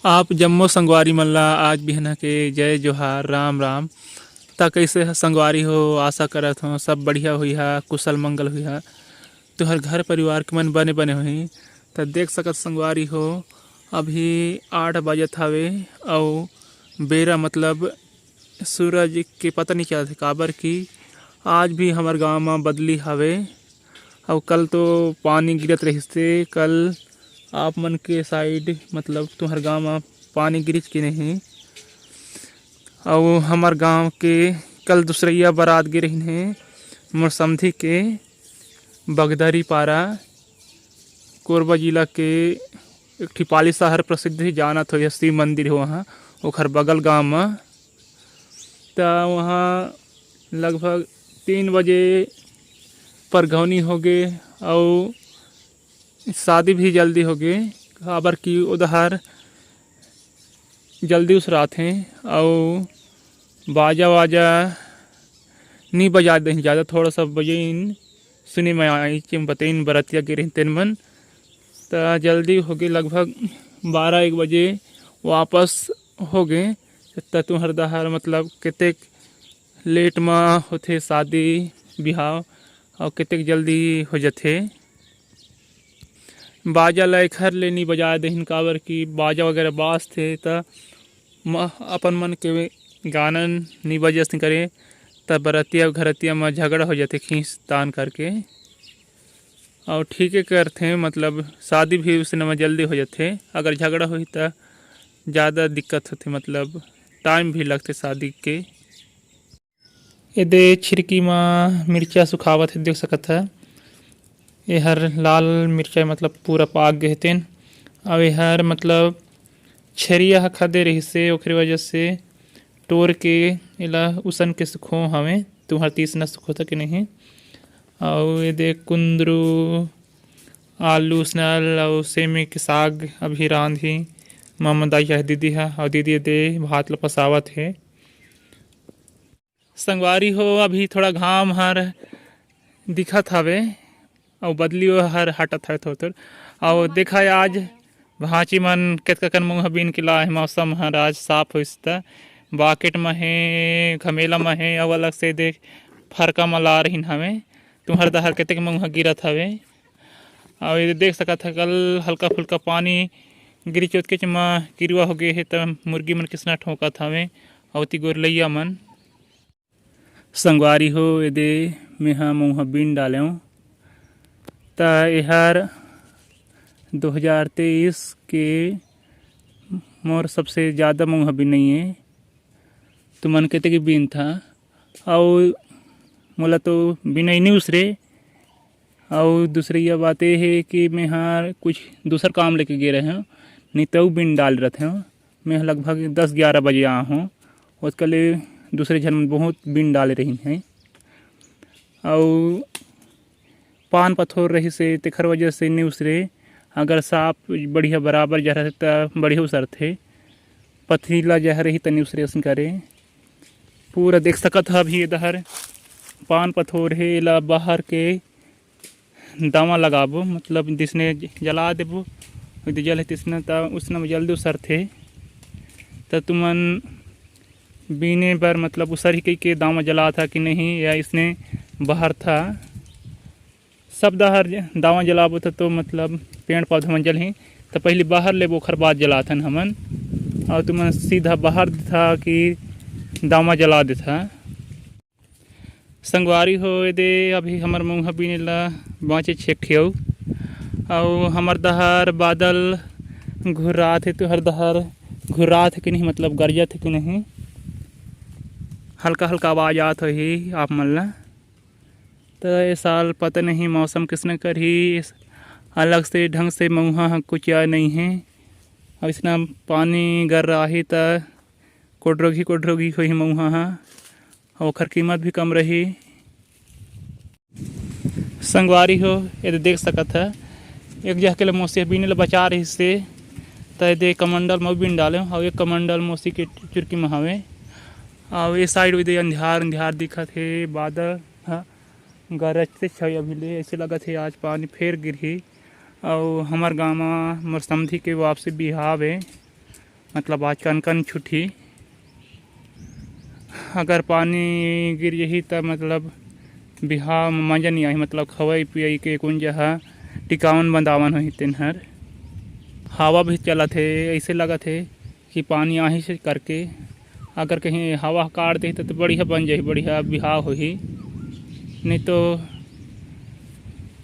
आप जम्मो संगवारी मन ला आज बिहना के जय जोहार राम राम। ता कैसे संगवारी हो, आशा करत हो सब बढ़िया हुई है, कुशल मंगल हुई है। तो हर घर परिवार के मन बने बने हुई। तो देख सकत संगवारी हो अभी 8 बजत हवे और बेरा मतलब सूरज के पता नहीं चलत काबर की आज भी हमार गांव में बदली हवे। और कल तो पानी गिरत रहिस थे। कल आप मन के साइड मतलब तुम्हार गांव में पानी गिरिस कि नहीं। और हमार गांव के कल दूसरैया बारात गिरहिन है मोर समधी के बगदरी पारा कोरबा जिला के एक ठी पाली शहर प्रसिद्ध ही जानत हो शिव मंदिर हो वहाँ ओखर बगल गांव में। तो वहाँ लगभग 3 बजे परघौनी हो गए और शादी भी जल्दी हो गई काबर की उधर जल्दी उस रात हैं और बाजा वाजा नहीं बजा दें ज़्यादा, थोड़ा सा बजे सुने में आई चिम बतेन बरतिया गिरे तेन मन। तो जल्दी हो गई लगभग 12-1 बजे वापस हो गए। तो तुम्हार दहार मतलब कितने लेट में होते शादी बिहाव और कितने जल्दी हो जाते। बाजा ला घर ले नहीं बजा देहिन काबर की बाजा वगैरह बास थे तो अपन मन के गाना नहीं बजस करे तब बरतिया घरतिया में झगड़ा हो जाते खींच तान करके। और ठीक है करते मतलब शादी भी उस में जल्दी हो जाते। अगर झगड़ा हुई तो ज़्यादा दिक्कत होती मतलब टाइम भी लगते शादी के। ये छिड़की में मिर्चा सुखावत है देख सकत है। ये हर लाल मिर्चा मतलब पूरा पाक गए तेन अब हर मतलब छरिया खदे रही से ओखरी वजह से टोर के इला उसन के सुखो हमें तुम्हार तीस न सुखो था कि नहीं। और ये देख कुंदरू आलू स्नल और सेमी के साग अभी रांधी मामा दाई है दीदी है और दीदी दे भात ल पसावत है। संगवारी हो अभी थोड़ा घाम हर दिखत हवे और बदली हर हटत है थोड़ा थोड़ा। और देखा है आज भाची मन कतका कन मुँह बीन के ला है मौसम हर आज साफ होता बाकेट में है घमेला में है और अलग से देख फरका में ला रही हमें तुम्हार दहर कतक मुँह गिरत हवे। और ये देख सकत है कल हल्का फुल्का पानी गिरी चोत के चमा किरवा हो गए है तो मुर्गी मन किसना ठोकत हवे और ती गोरलैया मन। संगवारी हो ये दे मेहा मुँह बीन डाले तो यहर 2023 के मोर सबसे ज़्यादा मुँह बीन नहीं है। तो मन कहते कि बीन था और मोला तो बिना ही नहीं उसरे। और दूसरी यह बात यह है कि मैं हाँ कुछ दूसर काम लेके गए रहे हूँ नहीं तो बिन डाल रहे हूँ। मैं लगभग 10-11 बजे आया हूँ उसके लिए दूसरे जन में बहुत बिन डाल रही हैं। और पान पथोर रही से तेखर वजह से नहीं उसरे। अगर साफ बढ़िया बराबर जा रहे तो बढ़िया उसर थे पथरीला जा रही तनी उसरे उसन करे पूरा देख सकत है। अभी इधर पान पथोर है ला बाहर के दावा लगाबो मतलब जिसने जला देबो जल है तिसने तो उसने जल्दी उसर थे तो तुमन बीने पर मतलब उसर ही कई के दावा जला था कि नहीं या इसने बाहर था सब दहर दावा जलाबो था तो मतलब पेड़ पौधा में जल ही तो पहले बाहर ले बोखर बाद जलाथन हमन और तुमन सीधा बाहर था कि दावा जला देता। संगवारी हो दे अभी हमार मुँह बीने ला बाँचे छेक और हमार दहर बादल घुर्रा थे तो हर दहर घुर्रा थे कि नहीं मतलब गरजा थे कि नहीं हल्का हल्का आवाज़ आत ही आप मन ला। तो ये साल पता नहीं मौसम किसने कर ही अलग से ढंग से मुँह कुछ या नहीं है। अब इसना पानी गर रहा ही तो कोडरोगी हुई मुँह और खर कीमत भी कम रही। संगवारी हो ये देख सकत है एक जगह के लिए मौसी बीने ले बचा रही से तो दे कमंडल में बीन डाले और एक कमंडल मौसी के चुरकी में हवे। और ये साइड भी अंधियार अंधियार दिखत है बादल हाँ गरजते छे अभी ले ऐसे लगत है आज पानी फेर गिरही। और हमार गाँव में मोर समधी के वापसी बिहाव है मतलब आज कन कन छुट्टी अगर पानी गिर यही तब मतलब बिहाव में मजा नहीं आई, मतलब खवई पियई के कौन जहाँ टिकावन बंदावन हो तेनहर हवा भी चला थे, ऐसे लगा थे कि पानी आही से करके अगर कहीं हवा काट दे तो बढ़िया बन जाए, बढ़िया बिहाव हो ही, नहीं तो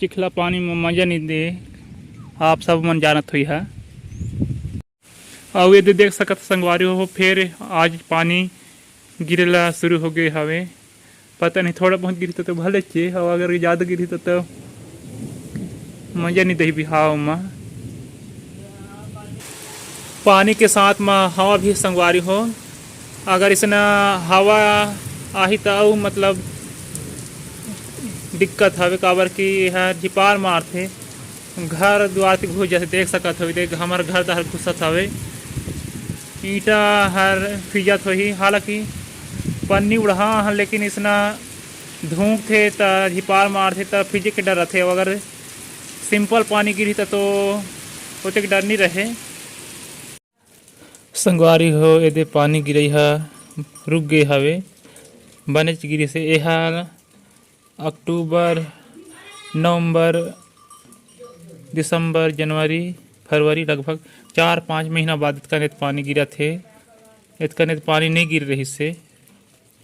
चिखला पानी में मजा नहीं दे। आप सब मन जानत हुई है। और ये देख सकत संगवारी हो फिर आज पानी गिरला शुरू हो गए हवे, पता नहीं थोड़ा बहुत गिरी तो भले चे, और अगर ज़्यादा गिरी तो मजा नहीं दे बिहाव में। पानी के साथ में हवा भी संगवारी हो, अगर इसना हवा आही तो मतलब दिक्कत हवे, काबर कि यह झिपार मारते घर द्वार से घुस जैसे देख सकत हो, देख हमार घर दहर घुसत हवे, ईंटा हर फिजत हो ही, हालांकि पन्नी उड़ा लेकिन इसना धूप थे तो झिपार मारते तो फिजे के डर रहते। अगर सिंपल पानी गिरी तो उतने डर नहीं रहे। संगवारी हो यदि पानी गिरई है रुक गए हवे बनेच गिरी से, यह अक्टूबर नवंबर दिसंबर जनवरी फरवरी लगभग 4-5 महीना बाद इतका नेत पानी गिरा थे। इतका नेत पानी नहीं गिर रही से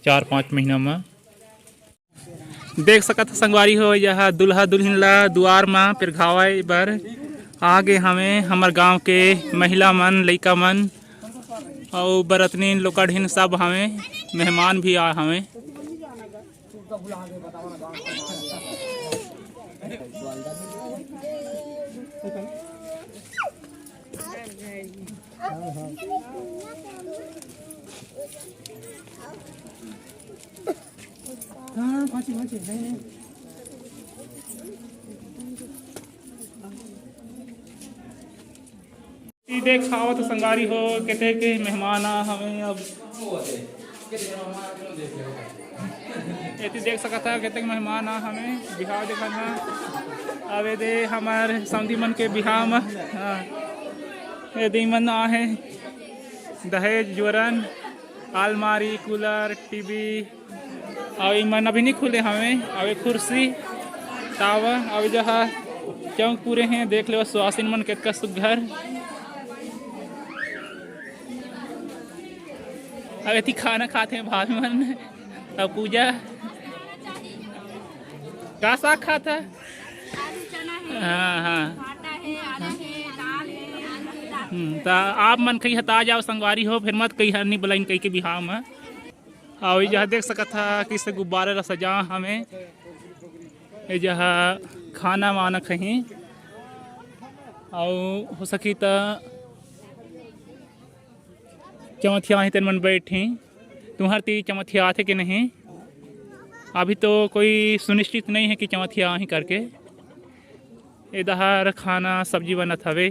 4-5 महीना में। देख सकत संगवारी हो यह दुल्हा दुल्हन ला दुआर में फिर घावाई बर आगे हमें हमार गांव के महिला मन लइका मन और बरतनी लोकाढ़िन सब हमें मेहमान भी आ हमें। देख खाओ तो संगारी हो कहते कि मेहमान आ हमें अब देख सकता है, कहते मेहमान आ हमें बिहार दिखाना अब दे हमारे समधी मन के बिहार में यदि मन आ है दहेज जोरन अलमारी कूलर टीवी और मन अभी नहीं खुले हमें, अभी कुर्सी तावा अभी जहाँ चौक पूरे हैं देख लो सुहासिन मन के सुघर। अब थी खाना खाते हैं भाभी मन अब पूजा का साग खाता। हाँ हाँ तो आप मन कही हता जाओ संगवारी हो, फिर मत कही नहीं बुलाइन कही के बिहार में। और जहाँ देख सकता था किससे गुब्बारे ला सजा हमें, ये जहाँ खाना वाना कहीं और हो सकी तो चमथिया ही तेन मन बैठी तुम्हार ती चमथिया थे कि नहीं, अभी तो कोई सुनिश्चित नहीं है कि चमथिया ही करके इधर खाना सब्जी बनत हवे।